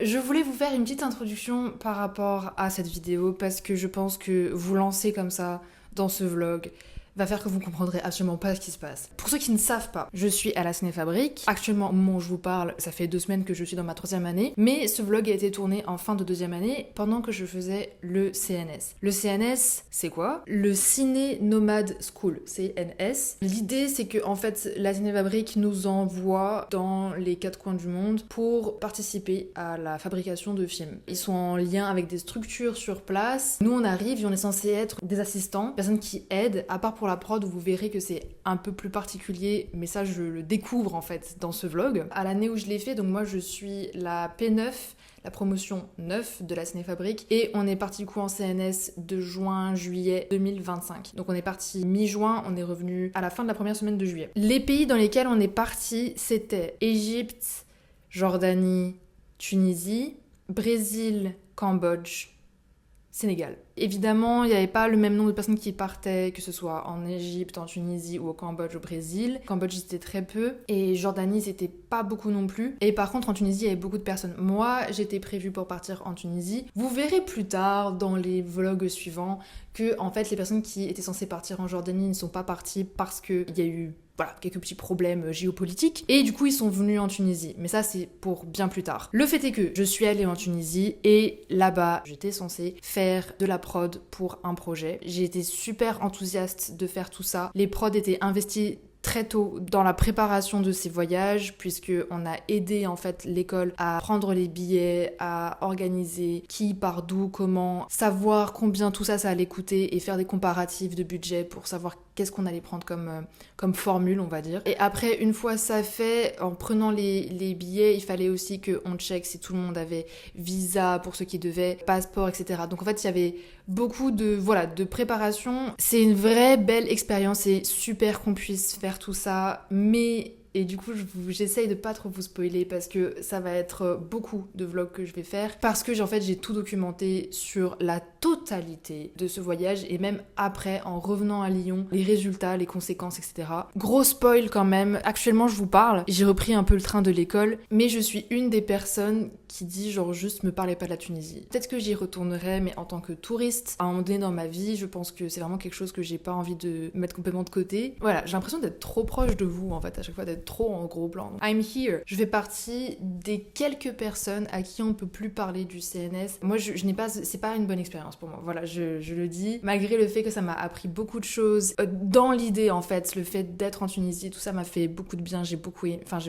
Je voulais vous faire une petite introduction par rapport à cette vidéo parce que je pense que vous lancer comme ça dans ce vlog va faire que vous comprendrez absolument pas ce qui se passe. Pour ceux qui ne savent pas, je suis à la Cinéfabrique. Actuellement, au moment où je vous parle, ça fait 2 semaines que je suis dans ma 3e année, mais ce vlog a été tourné en fin de 2e année pendant que je faisais le CNS. Le CNS, c'est quoi? Le Ciné Nomade School, CNS. L'idée, c'est que en fait, la Cinéfabrique nous envoie dans les 4 coins du monde pour participer à la fabrication de films. Ils sont en lien avec des structures sur place. Nous, on arrive et on est censé être des assistants, personnes qui aident, à part pour la prod où vous verrez que c'est un peu plus particulier, mais ça je le découvre en fait dans ce vlog. À l'année où je l'ai fait, donc moi je suis la P9, la promotion 9 de la Cinéfabrique, et on est parti du coup en CNS de juin-juillet 2025. Donc on est parti mi-juin, on est revenu à la fin de la première semaine de juillet. Les pays dans lesquels on est parti, c'était Égypte, Jordanie, Tunisie, Brésil, Cambodge, Sénégal. Évidemment, il n'y avait pas le même nombre de personnes qui partaient, que ce soit en Égypte, en Tunisie ou au Cambodge, au Brésil. Cambodge, c'était très peu. Et Jordanie, c'était pas beaucoup non plus. Et par contre, en Tunisie, il y avait beaucoup de personnes. Moi, j'étais prévue pour partir en Tunisie. Vous verrez plus tard, dans les vlogs suivants, que en fait, les personnes qui étaient censées partir en Jordanie ne sont pas parties parce qu'il y a eu quelques petits problèmes géopolitiques. Et du coup, ils sont venus en Tunisie. Mais ça, c'est pour bien plus tard. Le fait est que je suis allée en Tunisie et là-bas, j'étais censée faire de la prod pour un projet. J'ai été super enthousiaste de faire tout ça. Les prods étaient investis très tôt dans la préparation de ces voyages, puisque on a aidé en fait l'école à prendre les billets, à organiser qui part d'où, comment, savoir combien tout ça allait coûter et faire des comparatifs de budget pour savoir qu'est-ce qu'on allait prendre comme formule, on va dire. Et après, une fois ça fait, en prenant les billets, il fallait aussi qu'on check si tout le monde avait visa pour ceux qui devaient, passeport, etc. Donc en fait, il y avait beaucoup de préparation. C'est une vraie belle expérience et super qu'on puisse faire tout ça, mais... Et du coup, j'essaye de pas trop vous spoiler parce que ça va être beaucoup de vlogs que je vais faire. Parce que j'ai tout documenté sur la totalité de ce voyage et même après, en revenant à Lyon, les résultats, les conséquences, etc. Gros spoil quand même. Actuellement, je vous parle. J'ai repris un peu le train de l'école, mais je suis une des personnes qui dit juste me parlez pas de la Tunisie. Peut-être que j'y retournerai, mais en tant que touriste, à un moment donné dans ma vie, je pense que c'est vraiment quelque chose que j'ai pas envie de mettre complètement de côté. Voilà, j'ai l'impression d'être trop proche de vous en fait, à chaque fois d'être trop en gros plan. I'm here. Je fais partie des quelques personnes à qui on peut plus parler du CNS. Moi, je n'ai pas, c'est pas une bonne expérience pour moi. Voilà, je le dis. Malgré le fait que ça m'a appris beaucoup de choses, dans l'idée en fait, le fait d'être en Tunisie, tout ça m'a fait beaucoup de bien. J'ai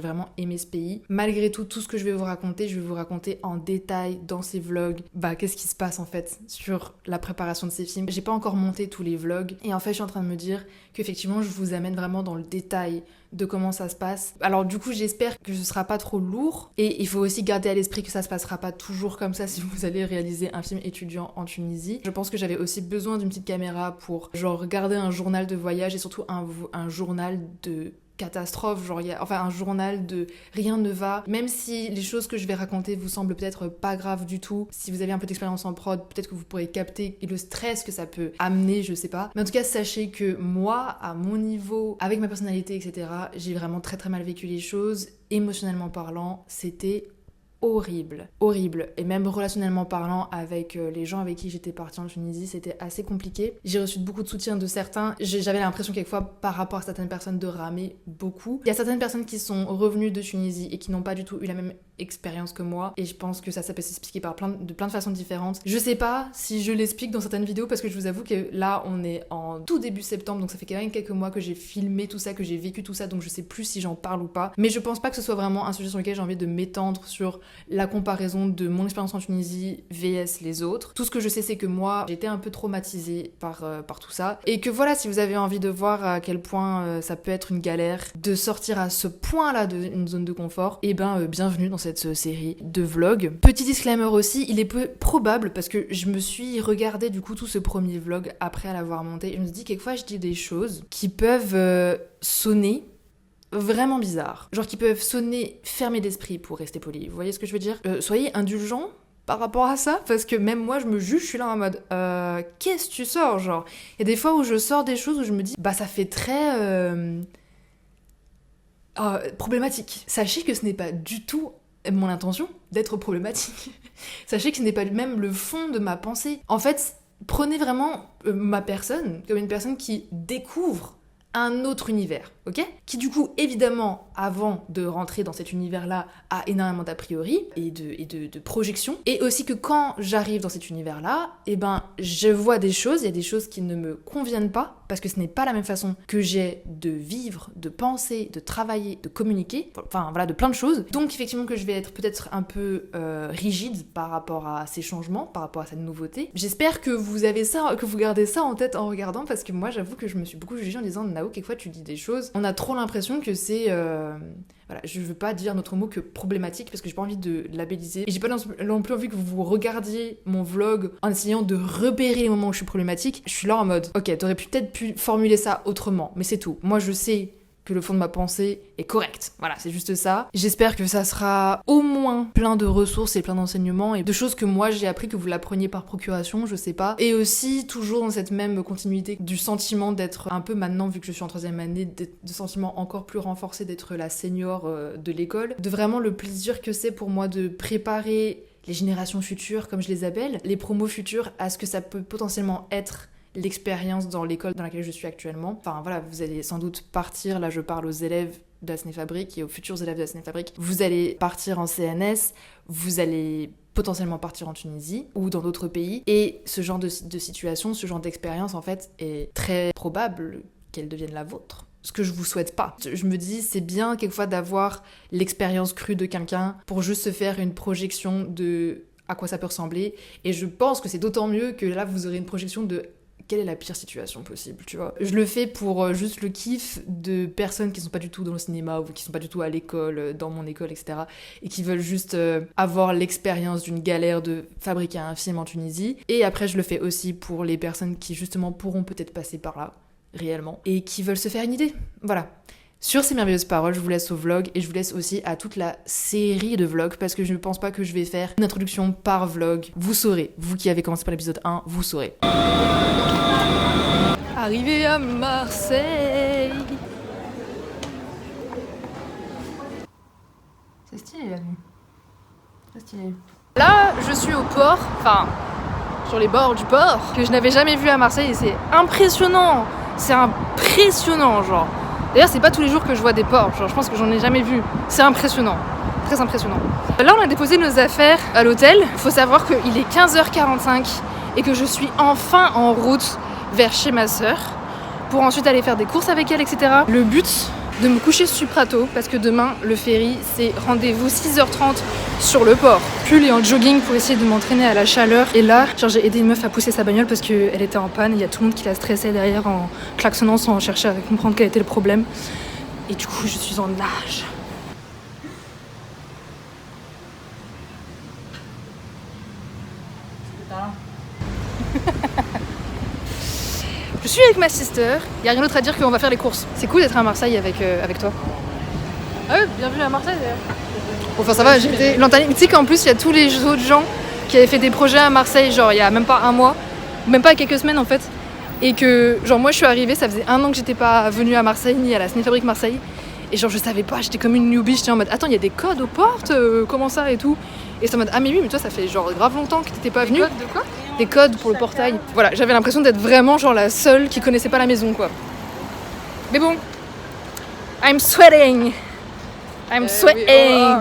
vraiment aimé ce pays. Malgré tout ce que je vais vous raconter, je vais vous raconter en détail dans ces vlogs, qu'est-ce qui se passe en fait sur la préparation de ces films. J'ai pas encore monté tous les vlogs et en fait, je suis en train de me dire qu'effectivement, je vous amène vraiment dans le détail de comment ça se passe. Alors du coup, j'espère que ce sera pas trop lourd et il faut aussi garder à l'esprit que ça se passera pas toujours comme ça si vous allez réaliser un film étudiant en Tunisie. Je pense que j'avais aussi besoin d'une petite caméra pour garder un journal de voyage et surtout un journal de catastrophe, un journal de rien ne va, même si les choses que je vais raconter vous semblent peut-être pas graves du tout, si vous avez un peu d'expérience en prod, peut-être que vous pourrez capter le stress que ça peut amener, je sais pas, mais en tout cas sachez que moi, à mon niveau, avec ma personnalité, etc., j'ai vraiment très très mal vécu les choses, émotionnellement parlant, c'était horrible. Et même relationnellement parlant avec les gens avec qui j'étais partie en Tunisie, c'était assez compliqué. J'ai reçu beaucoup de soutien de certains. J'avais l'impression quelquefois, par rapport à certaines personnes, de ramer beaucoup. Il y a certaines personnes qui sont revenues de Tunisie et qui n'ont pas du tout eu la même expérience que moi. Et je pense que ça peut s'expliquer par plein de façons différentes. Je sais pas si je l'explique dans certaines vidéos parce que je vous avoue que là, on est en tout début septembre, donc ça fait quand même quelques mois que j'ai filmé tout ça, que j'ai vécu tout ça, donc je sais plus si j'en parle ou pas. Mais je pense pas que ce soit vraiment un sujet sur lequel j'ai envie de m'étendre sur la comparaison de mon expérience en Tunisie vs les autres. Tout ce que je sais, c'est que moi, j'ai été un peu traumatisée par tout ça. Et que voilà, si vous avez envie de voir à quel point ça peut être une galère de sortir à ce point-là d'une zone de confort, bienvenue dans cette série de vlogs. Petit disclaimer aussi, il est peu probable, parce que je me suis regardé du coup tout ce premier vlog après l'avoir monté, et je me suis dit quelquefois je dis des choses qui peuvent sonner vraiment bizarre. Qui peuvent sonner fermés d'esprit pour rester poli. Vous voyez ce que je veux dire? Soyez indulgents par rapport à ça, parce que même moi je me juge, je suis là en mode qu'est-ce que tu sors? Il y a des fois où je sors des choses où je me dis ça fait très problématique. Sachez que ce n'est pas du tout mon intention d'être problématique. Sachez que ce n'est pas même le fond de ma pensée. En fait, prenez vraiment ma personne comme une personne qui découvre un autre univers, ok ? Qui du coup, évidemment, avant de rentrer dans cet univers-là, a énormément d'a priori et de projections. Et aussi que quand j'arrive dans cet univers-là, eh ben, je vois des choses, il y a des choses qui ne me conviennent pas, parce que ce n'est pas la même façon que j'ai de vivre, de penser, de travailler, de communiquer, enfin voilà, de plein de choses. Donc effectivement que je vais être peut-être un peu rigide par rapport à ces changements, par rapport à cette nouveauté. J'espère que vous avez ça, que vous gardez ça en tête en regardant, parce que moi j'avoue que je me suis beaucoup jugée en disant Nao, quelquefois tu dis des choses, on a trop l'impression que c'est voilà, je veux pas dire notre mot que problématique parce que j'ai pas envie de labelliser et j'ai pas non plus envie que vous regardiez mon vlog en essayant de repérer les moments où je suis problématique. Je suis là en mode ok, t'aurais peut-être pu formuler ça autrement, mais c'est tout. Moi je sais que le fond de ma pensée est correct. Voilà, c'est juste ça. J'espère que ça sera au moins plein de ressources et plein d'enseignements et de choses que moi j'ai appris, que vous l'appreniez par procuration, je sais pas. Et aussi, toujours dans cette même continuité du sentiment d'être un peu maintenant, vu que je suis en 3e année, de sentiment encore plus renforcé d'être la senior de l'école, de vraiment le plaisir que c'est pour moi de préparer les générations futures, comme je les appelle, les promos futurs, à ce que ça peut potentiellement être l'expérience dans l'école dans laquelle je suis actuellement. Enfin voilà, vous allez sans doute partir, là je parle aux élèves de la Cinéfabrique et aux futurs élèves de la Cinéfabrique, vous allez partir en CNS, vous allez potentiellement partir en Tunisie ou dans d'autres pays, et ce genre de situation, ce genre d'expérience en fait est très probable qu'elle devienne la vôtre. Ce que je vous souhaite pas. Je me dis, c'est bien quelquefois d'avoir l'expérience crue de quelqu'un pour juste se faire une projection de à quoi ça peut ressembler, et je pense que c'est d'autant mieux que là vous aurez une projection de quelle est la pire situation possible, tu vois. Je le fais pour juste le kiff de personnes qui sont pas du tout dans le cinéma ou qui sont pas du tout à l'école, dans mon école, etc. et qui veulent juste avoir l'expérience d'une galère de fabriquer un film en Tunisie. Et après, je le fais aussi pour les personnes qui justement pourront peut-être passer par là, réellement, et qui veulent se faire une idée. Voilà. Sur ces merveilleuses paroles, je vous laisse au vlog et je vous laisse aussi à toute la série de vlogs parce que je ne pense pas que je vais faire une introduction par vlog. Vous saurez, vous qui avez commencé par l'épisode 1, vous saurez. Arrivé à Marseille. C'est stylé la vue. Très stylé. Là, je suis au port, enfin, sur les bords du port, que je n'avais jamais vu à Marseille et c'est impressionnant. C'est impressionnant, genre. D'ailleurs, c'est pas tous les jours que je vois des ports, genre je pense que j'en ai jamais vu. C'est impressionnant, très impressionnant. Là, on a déposé nos affaires à l'hôtel. Faut savoir qu'il est 15h45 et que je suis enfin en route vers chez ma sœur pour ensuite aller faire des courses avec elle, etc. Le but de me coucher super tôt parce que demain, le ferry, c'est rendez-vous 6h30 sur le port. Pull et en jogging pour essayer de m'entraîner à la chaleur. Et là, genre, j'ai aidé une meuf à pousser sa bagnole parce qu'elle était en panne. Il y a tout le monde qui la stressait derrière en klaxonnant sans chercher à comprendre quel était le problème. Et du coup, je suis en nage. Je suis avec ma sister, il n'y a rien d'autre à dire qu'on va faire les courses. C'est cool d'être à Marseille avec toi. Ah ouais, bienvenue à Marseille d'ailleurs. Bon, enfin ça va, j'étais l'année. Tu sais qu'en plus il y a tous les autres gens qui avaient fait des projets à Marseille, genre il y a même pas un mois, même pas quelques semaines en fait. Et que genre moi je suis arrivée, ça faisait 1 an que j'étais pas venue à Marseille ni à la Cinéfabrique Marseille. Et genre je savais pas, j'étais comme une newbie, j'étais en mode attends il y a des codes aux portes, comment ça et tout. Et c'est en mode ah mais oui mais toi ça fait genre grave longtemps que t'étais pas venue. Des codes de quoi ? Des codes pour le portail. Voilà, j'avais l'impression d'être vraiment genre la seule qui connaissait pas la maison quoi. Mais bon, I'm sweating. I'm sweating.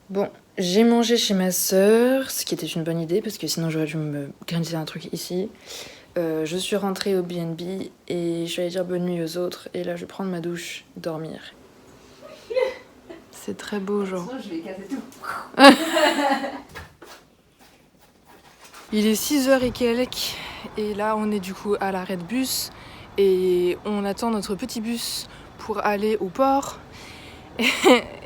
Bon, j'ai mangé chez ma sœur, ce qui était une bonne idée parce que sinon j'aurais dû me grincer un truc ici. Je suis rentrée au B&B et je suis allée dire bonne nuit aux autres et là je vais prendre ma douche, dormir. C'est très beau genre. Sinon je vais casser tout. Il est 6h et quelques et là on est du coup à l'arrêt de bus et on attend notre petit bus pour aller au port.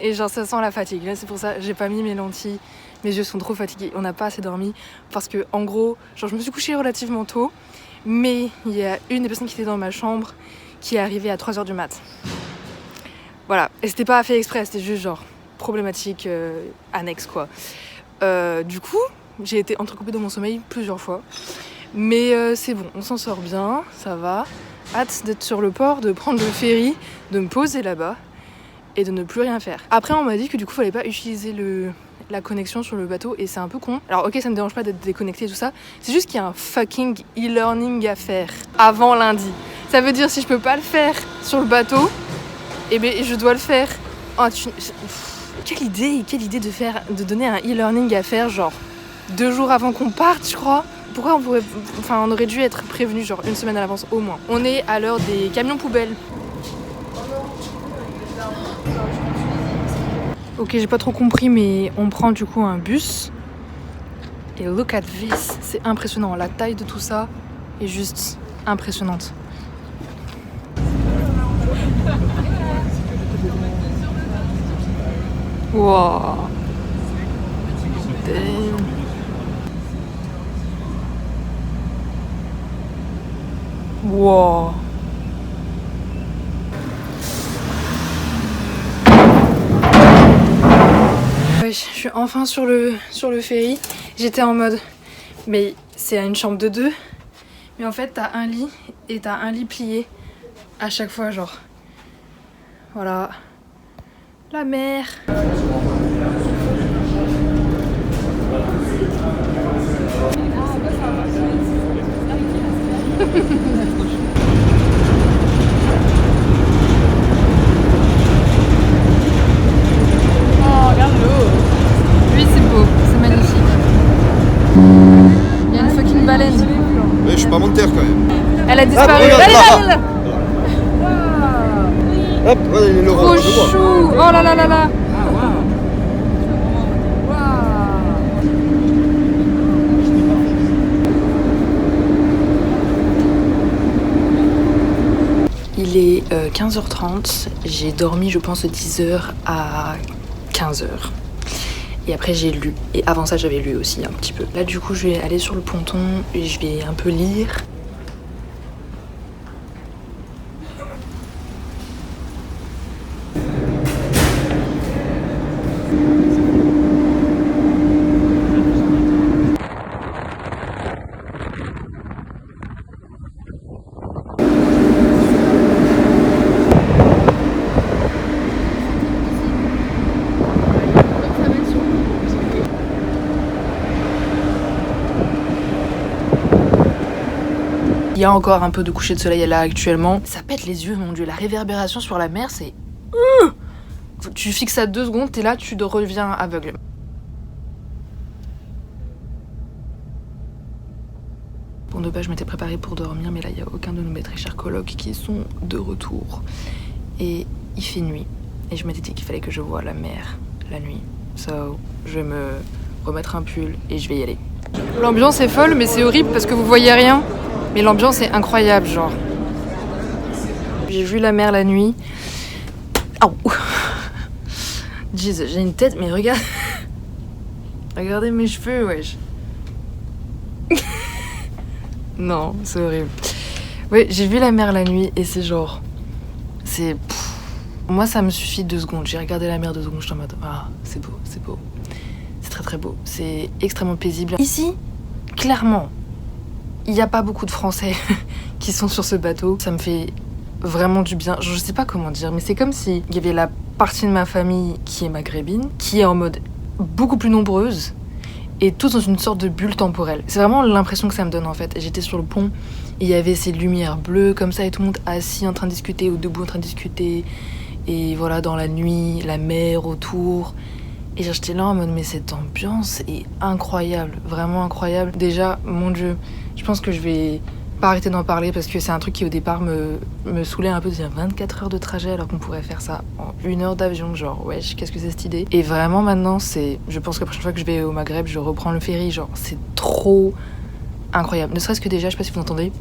Et genre ça sent la fatigue, là c'est pour ça j'ai pas mis mes lentilles, mes yeux sont trop fatigués, on n'a pas assez dormi parce que en gros genre je me suis couchée relativement tôt mais il y a une des personnes qui était dans ma chambre qui est arrivée à 3h du mat. Voilà, et c'était pas fait exprès, c'était juste genre problématique annexe quoi. Du coup j'ai été entrecoupée dans mon sommeil plusieurs fois mais c'est bon, on s'en sort bien, ça va. hâte d'être sur le port, de prendre le ferry, de me poser là-bas et de ne plus rien faire. Après on m'a dit que du coup fallait pas utiliser la connexion sur le bateau et c'est un peu con. Alors ok, ça me dérange pas d'être déconnecté et tout ça, c'est juste qu'il y a un fucking e-learning à faire avant lundi. Ça veut dire si je peux pas le faire sur le bateau, eh ben je dois le faire. Oh, quelle idée de donner un e-learning à faire genre 2 jours avant qu'on parte, je crois. Pourquoi on aurait dû être prévenu genre 1 semaine à l'avance au moins. On est à l'heure des camions poubelles. Ok, j'ai pas trop compris, mais on prend du coup un bus. Et look at this, c'est impressionnant. La taille de tout ça est juste impressionnante. Wow. Damn. Wow. Ouais, je suis enfin sur le ferry. J'étais en mode, mais c'est une chambre de 2. Mais en fait, t'as un lit et t'as un lit plié à chaque fois, genre. Voilà. La mer. Lui c'est beau, c'est magnifique. Il y a une fucking baleine. Mais je suis pas monté quand même. Elle a disparu. Regarde, hop, voilà, il est le Trop rond, chou. Oh là là là là. Il est 15h30, j'ai dormi je pense de 10h à 15h. Et après j'ai lu. Et avant ça j'avais lu aussi un petit peu. Là du coup je vais aller sur le ponton et je vais un peu lire. Il y a encore un peu de coucher de soleil là actuellement. Ça pète les yeux, mon dieu. La réverbération sur la mer, c'est... Tu fixes à 2 secondes, t'es là, tu reviens aveugle. Pour de base, je m'étais préparée pour dormir, mais là, il n'y a aucun de mes très chers colocs qui sont de retour. Et il fait nuit. Et je m'étais dit qu'il fallait que je voie la mer la nuit. So, je vais me remettre un pull et je vais y aller. L'ambiance est folle, mais c'est horrible parce que vous voyez rien. Mais l'ambiance est incroyable, genre. J'ai vu la mer la nuit. Oh. Jeez, j'ai une tête, mais regarde. Regardez mes cheveux, wesh. Non, c'est horrible. Ouais, j'ai vu la mer la nuit et c'est genre... C'est... Moi, ça me suffit 2 secondes. J'ai regardé la mer 2 secondes, je suis en mode... Ah, c'est beau, c'est beau. C'est très très beau. C'est extrêmement paisible. Ici, clairement... Il n'y a pas beaucoup de Français qui sont sur ce bateau. Ça me fait vraiment du bien. Je sais pas comment dire, mais c'est comme si il y avait la partie de ma famille qui est maghrébine, qui est en mode beaucoup plus nombreuse, et tous dans une sorte de bulle temporelle. C'est vraiment l'impression que ça me donne en fait. Et j'étais sur le pont, et il y avait ces lumières bleues comme ça, et tout le monde assis en train de discuter, ou debout en train de discuter. Et voilà, dans la nuit, la mer autour. Et j'étais là en mode, mais cette ambiance est incroyable, vraiment incroyable. Déjà, mon Dieu, je pense que je vais pas arrêter d'en parler parce que c'est un truc qui au départ me saoulait un peu de dire 24 heures de trajet alors qu'on pourrait faire ça en 1 heure d'avion, genre wesh, qu'est-ce que c'est cette idée. Et vraiment maintenant, je pense que la prochaine fois que je vais au Maghreb, je reprends le ferry, genre c'est trop incroyable. Ne serait-ce que déjà, je sais pas si vous entendez.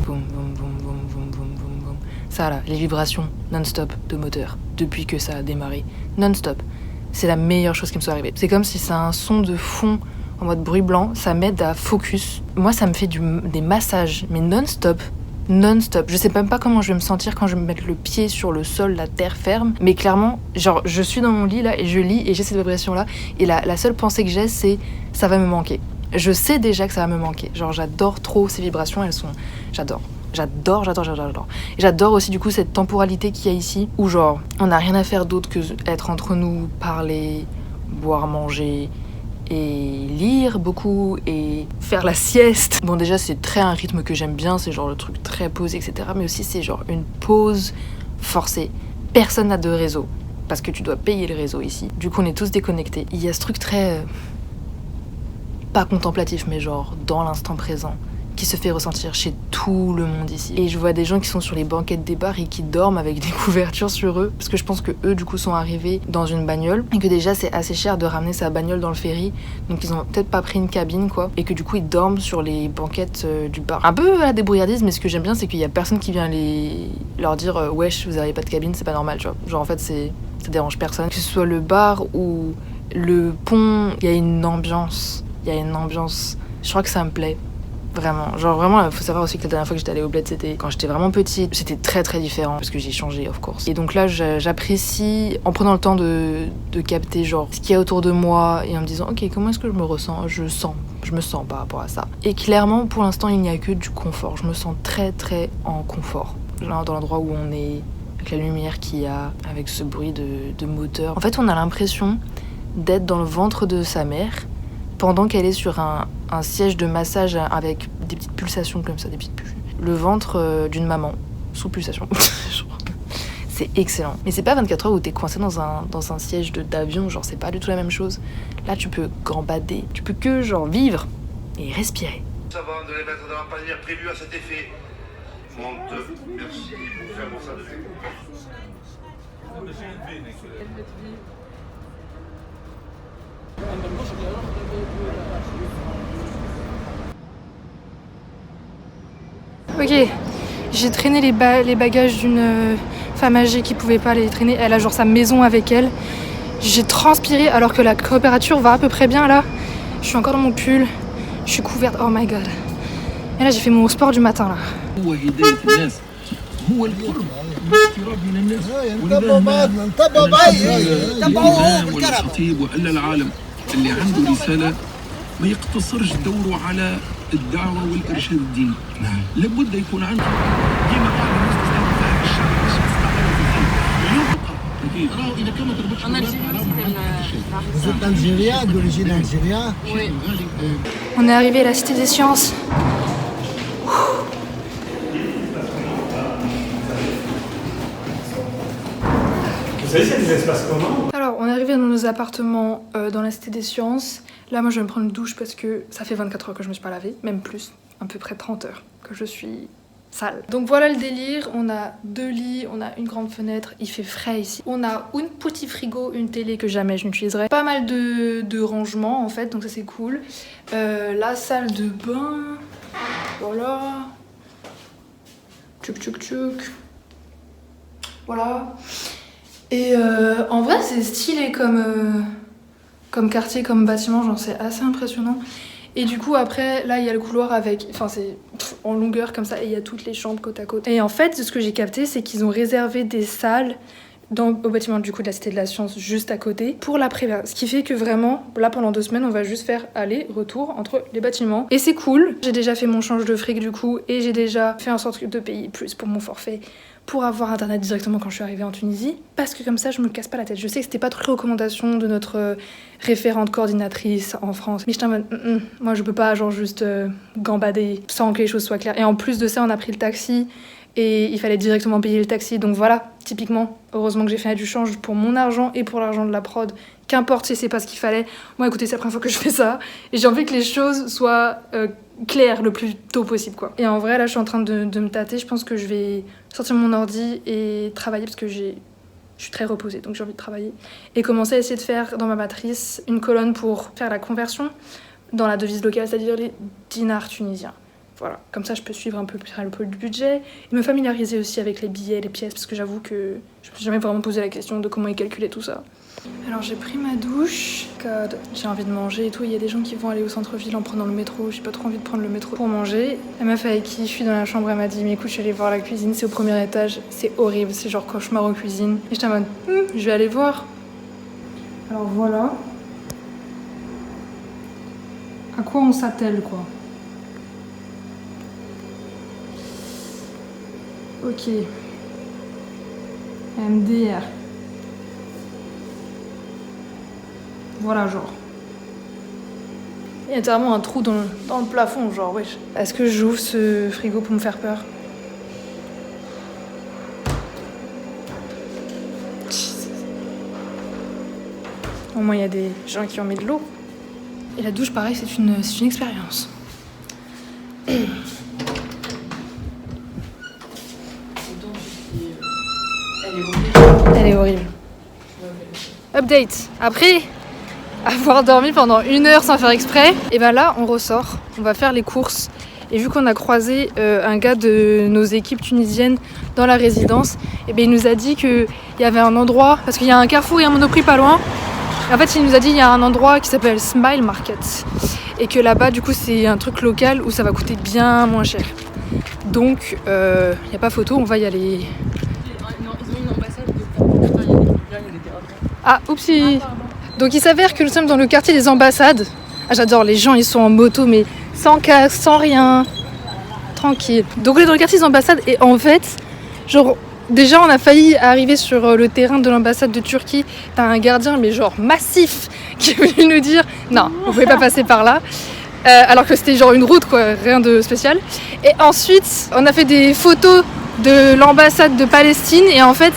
Boum, boum, boum, boum, boum, boum, boum, boum. Ça là, les vibrations non-stop de moteur, depuis que ça a démarré, non-stop. C'est la meilleure chose qui me soit arrivée. C'est comme si c'est un son de fond en mode bruit blanc, ça m'aide à focus. Moi, ça me fait des massages, mais non-stop. Non-stop. Je sais même pas comment je vais me sentir quand je vais me mettre le pied sur le sol, la terre ferme. Mais clairement, genre, je suis dans mon lit là et je lis et j'ai cette vibration là. Et la seule pensée que j'ai, c'est ça va me manquer. je sais déjà que ça va me manquer. Genre j'adore trop ces vibrations, elles sont... J'adore. Et j'adore aussi du coup cette temporalité qu'il y a ici, où genre on n'a rien à faire d'autre que être entre nous, parler, boire, manger et lire beaucoup et faire la sieste. Bon déjà c'est très un rythme que j'aime bien, c'est genre le truc très posé etc. Mais aussi c'est genre une pause forcée. Personne n'a de réseau, parce que tu dois payer le réseau ici. Du coup on est tous déconnectés. Il y a ce truc très... pas contemplatif mais genre dans l'instant présent, qui se fait ressentir chez tout le monde ici. Et je vois des gens qui sont sur les banquettes des bars et qui dorment avec des couvertures sur eux, parce que je pense que eux du coup sont arrivés dans une bagnole, et que déjà c'est assez cher de ramener sa bagnole dans le ferry, donc ils ont peut-être pas pris une cabine quoi, et que du coup ils dorment sur les banquettes du bar. Un peu à la débrouillardise, mais ce que j'aime bien c'est qu'il y a personne qui vient leur dire wesh vous avez pas de cabine, c'est pas normal tu vois. Genre en fait ça dérange personne. Que ce soit le bar ou le pont, il y a une ambiance, je crois que ça me plaît. Vraiment, genre vraiment, il faut savoir aussi que la dernière fois que j'étais allée au bled, c'était quand j'étais vraiment petite. C'était très très différent parce que j'ai changé, of course. Et donc là, j'apprécie en prenant le temps de capter genre ce qu'il y a autour de moi et en me disant ok, comment est-ce que je me ressens, je me sens par rapport à ça. Et clairement, pour l'instant, il n'y a que du confort. Je me sens très très en confort. Là, dans l'endroit où on est, avec la lumière qu'il y a, avec ce bruit de moteur. En fait, on a l'impression d'être dans le ventre de sa mère pendant qu'elle est sur un siège de massage avec des petites pulsations comme ça, le ventre d'une maman sous pulsation. C'est excellent. Mais c'est pas 24 heures où t'es coincé dans un siège d'avion, genre c'est pas du tout la même chose. Là tu peux gambader, tu peux que genre vivre et respirer. Avant de les mettre dans la panière prévue à cet effet. Monte, merci pour faire ça de fait. Ok, j'ai traîné les bagages d'une femme âgée qui pouvait pas les traîner. Elle a genre sa maison avec elle. J'ai transpiré alors que la température va à peu près bien là. Je suis encore dans mon pull. Je suis couverte. Oh my god. Et là j'ai fait mon sport du matin là. ما يقتصرش دوره على الدعوة والإرشاد الديني. لابد يكون عنده ديما قاعد المستثمر في الشعب باش يستقر راهو إذا كان ما تربطش Vous êtes algérien, d'origine algérienne? Oui. On est arrivé à la Cité des Sciences. Vous savez, c'est des espaces communs? Alors, on est arrivé dans nos appartements dans la Cité des Sciences. Là, moi, je vais me prendre une douche parce que ça fait 24 heures que je me suis pas lavée, même plus, à peu près 30 heures que je suis sale. Donc voilà le délire, on a 2 lits, on a une grande fenêtre, il fait frais ici. On a un petit frigo, une télé que jamais je n'utiliserai. Pas mal de rangements en fait, donc ça c'est cool. La salle de bain, voilà. Tchouk tchouk tchouk. Voilà. Et en vrai c'est stylé comme quartier, comme bâtiment, genre c'est assez impressionnant. Et du coup après là il y a le couloir avec, enfin c'est en longueur comme ça et il y a toutes les chambres côte à côte. Et en fait ce que j'ai capté c'est qu'ils ont réservé des salles au bâtiment du coup de la Cité de la Science juste à côté pour l'après-midi. Ce qui fait que vraiment là pendant 2 semaines on va juste faire aller-retour entre les bâtiments. Et c'est cool, j'ai déjà fait mon change de fric du coup et j'ai déjà fait en sorte de payer plus pour mon forfait pour avoir internet directement quand je suis arrivée en Tunisie, parce que comme ça je me casse pas la tête. Je sais que c'était pas trop les recommandations de notre référente coordinatrice en France, mais j'étais en mode moi je peux pas genre juste gambader sans que les choses soient claires. Et en plus de ça on a pris le taxi et il fallait directement payer le taxi, donc voilà, typiquement, heureusement que j'ai fait du change pour mon argent et pour l'argent de la prod, qu'importe si c'est pas ce qu'il fallait. Moi écoutez, c'est la première fois que je fais ça et j'ai envie que les choses soient claires le plus tôt possible quoi. Et en vrai là je suis en train de me tâter, je pense que je vais sortir mon ordi et travailler parce que je suis très reposée donc j'ai envie de travailler et commencer à essayer de faire dans ma matrice une colonne pour faire la conversion dans la devise locale, c'est-à-dire les dinars tunisiens. Voilà, comme ça je peux suivre un peu le budget et me familiariser aussi avec les billets, les pièces, parce que j'avoue que je me suis jamais vraiment posé la question de comment ils calculaient tout ça. Alors j'ai pris ma douche, j'ai envie de manger et tout, il y a des gens qui vont aller au centre-ville en prenant le métro, j'ai pas trop envie de prendre le métro pour manger. La meuf avec qui je suis dans la chambre, elle m'a dit mais écoute je suis allée voir la cuisine, c'est au 1er étage, c'est horrible, c'est genre cauchemar en cuisine. Et j'étais en mode je vais aller voir. Alors voilà. À quoi on s'attelle, quoi. Ok. MDR. Voilà, genre. Il y a littéralement un trou dans le plafond, genre, wesh. Est-ce que j'ouvre ce frigo pour me faire peur? Au moins, il y a des gens qui ont mis de l'eau. Et la douche, pareil, c'est une expérience. Elle est horrible. Update. Après avoir dormi pendant 1 heure sans faire exprès, et ben là, on ressort. On va faire les courses. Et vu qu'on a croisé un gars de nos équipes tunisiennes dans la résidence, et ben il nous a dit qu'il y avait un endroit, parce qu'il y a un Carrefour et un Monoprix pas loin. En fait, il nous a dit qu'il y a un endroit qui s'appelle Smile Market. Et que là-bas, du coup, c'est un truc local où ça va coûter bien moins cher. Donc, il n'y a pas photo, on va y aller. Ils ont une ambassade de... Ah, oupsie. Donc, il s'avère que nous sommes dans le quartier des ambassades. Ah, j'adore, les gens, ils sont en moto, mais sans casque, sans rien. Tranquille. Donc, on est dans le quartier des ambassades et en fait, genre... Déjà, on a failli arriver sur le terrain de l'ambassade de Turquie. T'as un gardien, mais genre massif, qui est venu nous dire « Non, vous pouvez pas passer par là ». Alors que c'était genre une route, quoi, rien de spécial. Et ensuite, on a fait des photos de l'ambassade de Palestine. Et en fait,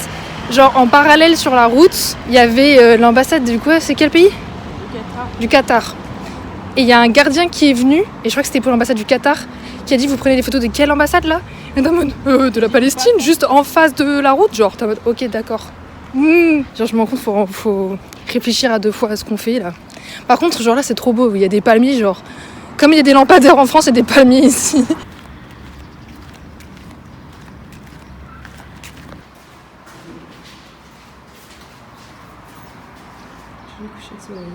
genre en parallèle sur la route, il y avait l'ambassade du quoi, c'est quel pays ? Du Qatar. Et il y a un gardien qui est venu, et je crois que c'était pour l'ambassade du Qatar, qui a dit « Vous prenez des photos de quelle ambassade là ?» Et t'es en mode de la Palestine, juste en face de la route, genre t'es en mode ok d'accord. Genre je me rends compte, faut réfléchir à 2 fois à ce qu'on fait là. Par contre, genre là c'est trop beau, il y a des palmiers, genre comme il y a des lampadaires en France, il y a des palmiers ici. Je vais coucher de soleil.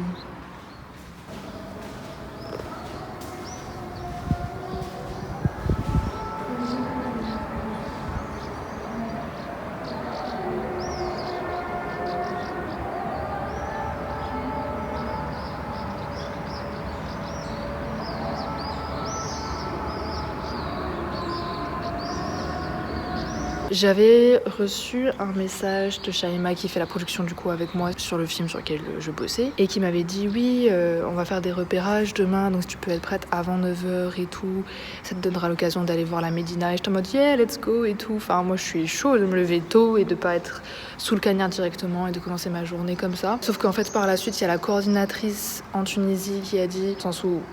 J'avais reçu un message de Shaima qui fait la production du coup avec moi sur le film sur lequel je bossais et qui m'avait dit oui on va faire des repérages demain donc si tu peux être prête avant 9h et tout ça te donnera l'occasion d'aller voir la Médina et j'étais en mode yeah let's go et tout, enfin moi je suis chaud de me lever tôt et de pas être sous le cagnard directement et de commencer ma journée comme ça, sauf qu'en fait par la suite il y a la coordinatrice en Tunisie qui a dit,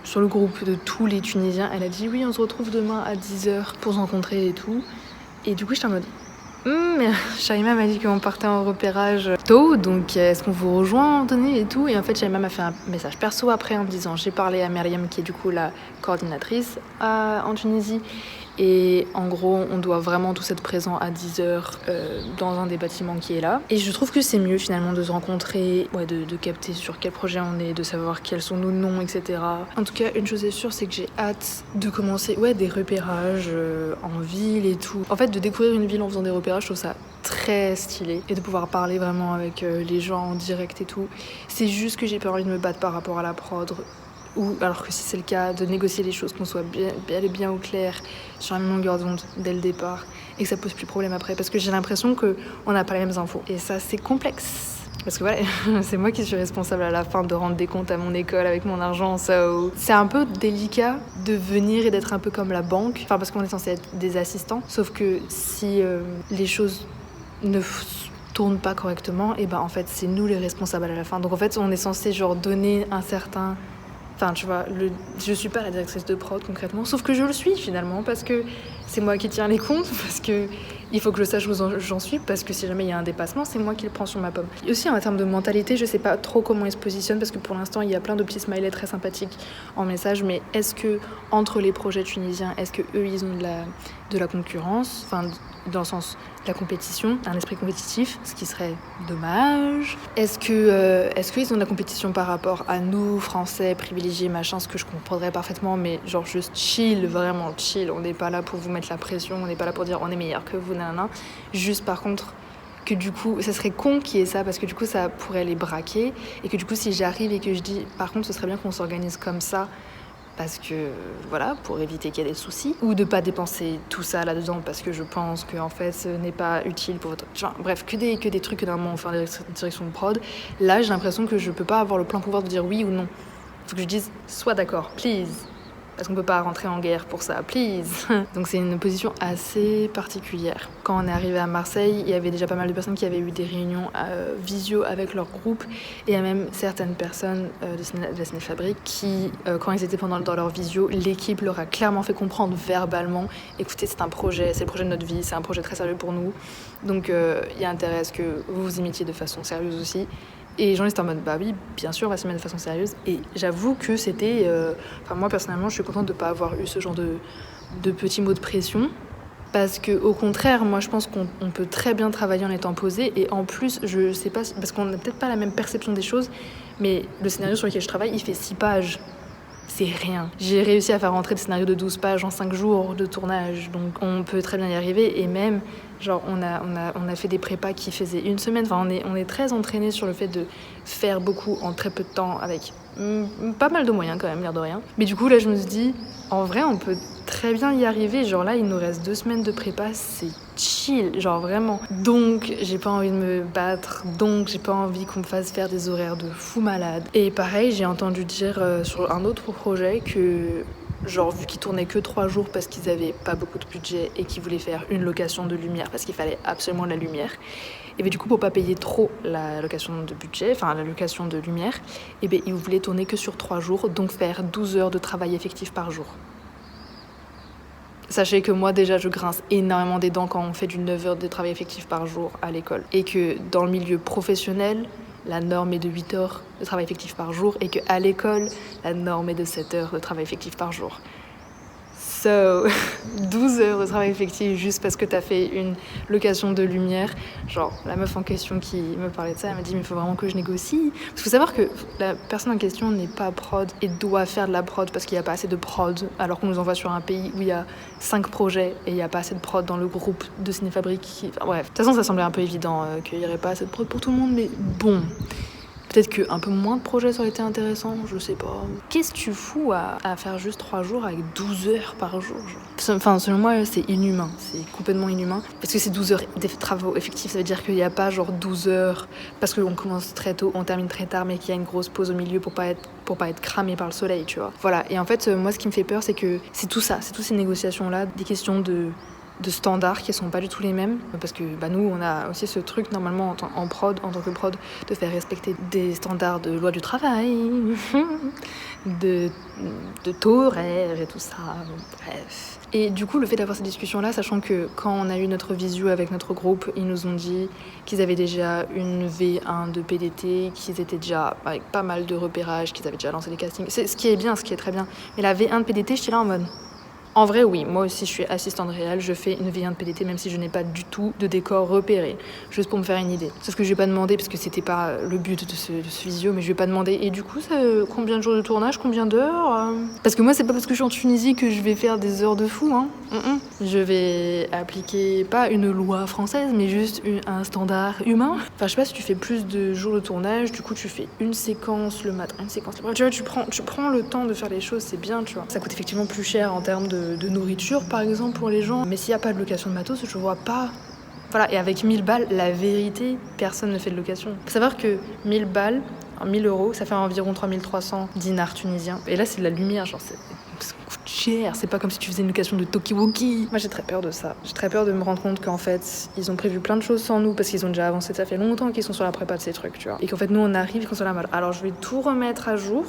sur le groupe de tous les Tunisiens, elle a dit oui on se retrouve demain à 10h pour se rencontrer et tout. Et du coup, j'étais en mode Shaima m'a dit qu'on partait en repérage tôt, donc est-ce qu'on vous rejoint, Anthony et tout. Et en fait, Shaima m'a fait un message perso après en me disant j'ai parlé à Myriam qui est du coup la coordinatrice en Tunisie. Et en gros, on doit vraiment tous être présents à 10h dans un des bâtiments qui est là. Et je trouve que c'est mieux finalement de se rencontrer, de capter sur quel projet on est, de savoir quels sont nos noms, etc. En tout cas, une chose est sûre, c'est que j'ai hâte de commencer des repérages en ville et tout. En fait, de découvrir une ville en faisant des repérages, je trouve ça très stylé. Et de pouvoir parler vraiment avec les gens en direct et tout. C'est juste que j'ai pas envie de me battre par rapport à la prod. Ou alors que si c'est le cas, de négocier les choses, qu'on soit bien au clair sur la même longueur d'onde dès le départ et que ça pose plus de problème après, parce que j'ai l'impression qu'on n'a pas les mêmes infos et ça c'est complexe parce que voilà c'est moi qui suis responsable à la fin de rendre des comptes à mon école avec mon argent, c'est un peu délicat de venir et d'être un peu comme la banque, enfin parce qu'on est censé être des assistants, sauf que si les choses ne tournent pas correctement, et ben en fait c'est nous les responsables à la fin, donc en fait on est censé genre donner un certain... Enfin, tu vois, je suis pas la directrice de prod concrètement, sauf que je le suis finalement, parce que c'est moi qui tiens les comptes, parce que il faut que je sache où j'en suis, parce que si jamais il y a un dépassement, c'est moi qui le prends sur ma pomme. Et aussi en termes de mentalité, je sais pas trop comment ils se positionnent, parce que pour l'instant il y a plein de petits smileys très sympathiques en message, mais est-ce que entre les projets tunisiens, est-ce que eux ils ont de la concurrence, enfin dans le sens de la compétition, un esprit compétitif, ce qui serait dommage. Est-ce qu'ils ont de la compétition par rapport à nous, Français, privilégiés, machin, ce que je comprendrais parfaitement, mais genre juste chill, vraiment chill, on n'est pas là pour vous mettre la pression, on n'est pas là pour dire on est meilleur que vous, nanana. Juste par contre, que du coup, ça serait con qu'il y ait ça, parce que du coup ça pourrait les braquer, et que du coup si j'arrive et que je dis par contre ce serait bien qu'on s'organise comme ça, parce que voilà, pour éviter qu'il y ait des soucis, ou de pas dépenser tout ça là-dedans parce que je pense que en fait ce n'est pas utile pour votre... Enfin, bref, que des trucs que normalement on fait en direction de prod. Là, j'ai l'impression que je peux pas avoir le plein pouvoir de dire oui ou non. Faut que je dise sois d'accord, please. Parce qu'on peut pas rentrer en guerre pour ça, please. Donc c'est une position assez particulière. Quand on est arrivé à Marseille, il y avait déjà pas mal de personnes qui avaient eu des réunions visio avec leur groupe, et il y a même certaines personnes de la Cinéfabrique qui, quand ils étaient dans leur visio, l'équipe leur a clairement fait comprendre verbalement, écoutez, c'est un projet, c'est le projet de notre vie, c'est un projet très sérieux pour nous, donc il y a intérêt à ce que vous vous imitiez de façon sérieuse aussi. Et les gens étaient en mode, bah oui, bien sûr, on va se mettre de façon sérieuse. Et j'avoue que c'était... moi, personnellement, je suis contente de ne pas avoir eu ce genre de petits mots de pression. Parce qu'au contraire, moi, je pense qu'on peut très bien travailler en étant posé. Et en plus, je sais pas, parce qu'on n'a peut-être pas la même perception des choses, mais le scénario sur lequel je travaille, il fait 6 pages. C'est rien. J'ai réussi à faire rentrer des scénarios de 12 pages en 5 jours de tournage. Donc, on peut très bien y arriver. Et même... Genre, on a fait des prépas qui faisaient 1 semaine. Enfin, on est très entraînés sur le fait de faire beaucoup en très peu de temps, avec pas mal de moyens quand même, l'air de rien. Mais du coup, là, je me suis dit, en vrai, on peut très bien y arriver. Genre là, il nous reste 2 semaines de prépa, c'est chill, genre vraiment. Donc, j'ai pas envie de me battre. Donc, j'ai pas envie qu'on me fasse faire des horaires de fou malade. Et pareil, j'ai entendu dire sur un autre projet que... Genre, vu qu'ils tournaient que 3 jours parce qu'ils avaient pas beaucoup de budget et qu'ils voulaient faire une location de lumière parce qu'il fallait absolument de la lumière, et bien du coup, pour pas payer trop la location de budget, enfin la location de lumière, et bien ils voulaient tourner que sur 3 jours, donc faire 12 heures de travail effectif par jour. Sachez que moi, déjà, je grince énormément des dents quand on fait du 9 heures de travail effectif par jour à l'école. Et que dans le milieu professionnel, la norme est de 8 heures de travail effectif par jour, et qu'à l'école, la norme est de 7 heures de travail effectif par jour. So, 12 heures de travail effectif juste parce que t'as fait une location de lumière. Genre, la meuf en question qui me parlait de ça, elle m'a dit, mais il faut vraiment que je négocie. Parce qu'il faut savoir que la personne en question n'est pas prod et doit faire de la prod parce qu'il n'y a pas assez de prod, alors qu'on nous envoie sur un pays où il y a 5 projets et il n'y a pas assez de prod dans le groupe de Cinéfabrique. Enfin, bref, de toute façon, ça semblait un peu évident qu'il n'y aurait pas assez de prod pour tout le monde, mais bon... Peut-être qu'un peu moins de projets ça aurait été intéressant, je sais pas. Qu'est-ce que tu fous à faire juste 3 jours avec 12 heures par jour, genre? Enfin, selon moi, c'est inhumain. C'est complètement inhumain. Parce que c'est 12 heures de travaux effectifs, ça veut dire qu'il n'y a pas genre 12 heures parce qu'on commence très tôt, on termine très tard, mais qu'il y a une grosse pause au milieu pour pas être cramé par le soleil, tu vois. Voilà. Et en fait, moi, ce qui me fait peur, c'est que c'est tout ça, c'est toutes ces négociations-là, des questions de standards qui sont pas du tout les mêmes, parce que nous on a aussi ce truc normalement en prod, en tant que prod, de faire respecter des standards de loi du travail, de taux horaires et tout ça, bref. Et du coup le fait d'avoir ces discussions là, sachant que quand on a eu notre visio avec notre groupe, ils nous ont dit qu'ils avaient déjà une V1 de PDT, qu'ils étaient déjà avec pas mal de repérages, qu'ils avaient déjà lancé des castings, c'est ce qui est bien, ce qui est très bien, mais la V1 de PDT, j'étais là en mode... En vrai, oui, moi aussi je suis assistante réelle, je fais une V1 de PDT même si je n'ai pas du tout de décor repéré, juste pour me faire une idée. C'est ce que je vais pas demander parce que c'était pas le but de ce visio, mais je vais pas demander. Et du coup, ça, combien de jours de tournage, combien d'heures Parce que moi, c'est pas parce que je suis en Tunisie que je vais faire des heures de fou, hein. Je vais appliquer pas une loi française, mais juste un standard humain. Enfin, je sais pas si tu fais plus de jours de tournage, du coup tu fais une séquence le matin, une séquence le matin. Tu vois, tu prends le temps de faire les choses, c'est bien, tu vois. Ça coûte effectivement plus cher en termes de nourriture par exemple pour les gens, mais s'il n'y a pas de location de matos, je vois pas. Voilà, et avec 1000 balles, la vérité, personne ne fait de location. Faut savoir que 1000 balles, 1000 euros, ça fait environ 3300 dinars tunisiens. Et là, c'est de la lumière, genre ça coûte cher, c'est pas comme si tu faisais une location de Tokiwoki. Moi, j'ai très peur de ça. J'ai très peur de me rendre compte qu'en fait, ils ont prévu plein de choses sans nous parce qu'ils ont déjà avancé, ça fait longtemps qu'ils sont sur la prépa de ces trucs, tu vois. Et qu'en fait, nous, on arrive, qu'on soit là, alors je vais tout remettre à jour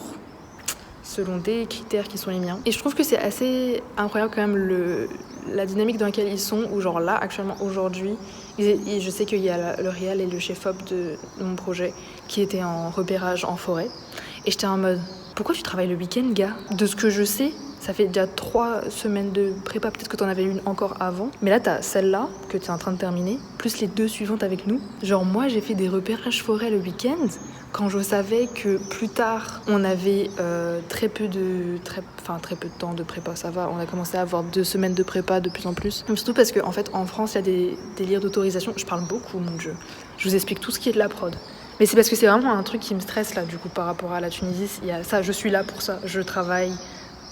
selon des critères qui sont les miens. Et je trouve que c'est assez incroyable quand même la dynamique dans laquelle ils sont, où genre là, actuellement, aujourd'hui, je sais qu'il y a le réal et le chef-op de mon projet qui étaient en repérage en forêt. Et j'étais en mode, pourquoi tu travailles le week-end, gars? De ce que je sais, ça fait déjà 3 semaines de prépa, peut-être que t'en avais une encore avant. Mais là, t'as celle-là, que t'es en train de terminer, plus les 2 suivantes avec nous. Genre moi, j'ai fait des repérages forêt le week-end, quand je savais que plus tard, on avait très peu de temps de prépa, ça va. On a commencé à avoir 2 semaines de prépa de plus en plus. Mais surtout parce qu'en fait, en France, il y a des délires d'autorisation. Je parle beaucoup, mon Dieu. Je vous explique tout ce qui est de la prod. Mais c'est parce que c'est vraiment un truc qui me stresse, là, du coup, par rapport à la Tunisie. Il y a ça, je suis là pour ça. Je travaille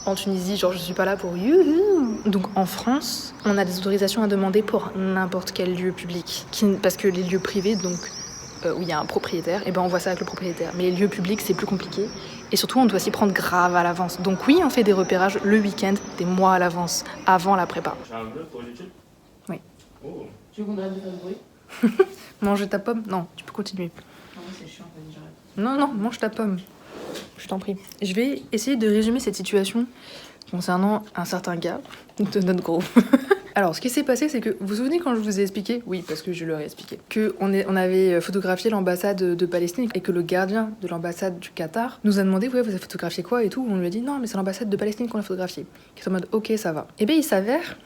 En Tunisie, genre je suis pas là pour youhou. Donc en France, on a des autorisations à demander pour n'importe quel lieu public. Parce que les lieux privés, donc où il y a un propriétaire, et ben on voit ça avec le propriétaire. Mais les lieux publics, c'est plus compliqué. Et surtout, on doit s'y prendre grave à l'avance. Donc oui, on fait des repérages le week-end, des mois à l'avance, avant la prépa. J'ai un bleu pour l'étude? Oui. Oh. Tu veux qu'on arrête de faire du bruit? Mange ta pomme? Non, tu peux continuer. Non, c'est chiant, vas-y, j'arrête. Non, mange ta pomme. Je t'en prie. Je vais essayer de résumer cette situation concernant un certain gars de notre groupe. Alors, ce qui s'est passé, c'est que, vous vous souvenez quand je vous ai expliqué, oui, parce que je leur ai expliqué, qu'on avait photographié l'ambassade de Palestine et que le gardien de l'ambassade du Qatar nous a demandé, ouais, vous avez photographié quoi et tout. On lui a dit, non, mais c'est l'ambassade de Palestine qu'on a photographié. Qui est en mode, ok, ça va. Et bien, il s'avère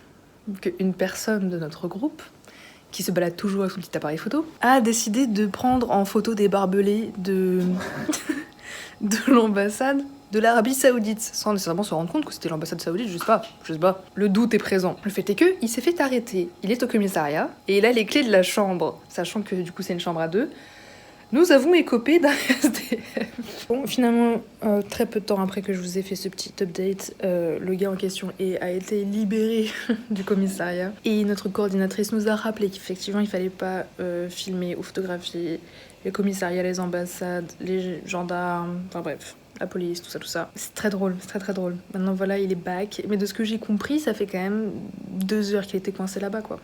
qu'une personne de notre groupe, qui se balade toujours avec son petit appareil photo, a décidé de prendre en photo des barbelés de l'ambassade de l'Arabie Saoudite, sans nécessairement se rendre compte que c'était l'ambassade saoudite, je sais pas. Le doute est présent. Le fait est que il s'est fait arrêter. Il est au commissariat et il a les clés de la chambre, sachant que du coup c'est une chambre à deux. Nous avons écopé d'un SDF. Bon, finalement, très peu de temps après que je vous ai fait ce petit update, le gars en question a été libéré du commissariat. Et notre coordinatrice nous a rappelé qu'effectivement, il fallait pas filmer ou photographier les commissariats, les ambassades, les gendarmes, enfin bref, la police, tout ça. C'est très drôle, c'est très drôle. Maintenant voilà, il est back. Mais de ce que j'ai compris, ça fait quand même 2 heures qu'il était coincé là-bas, quoi.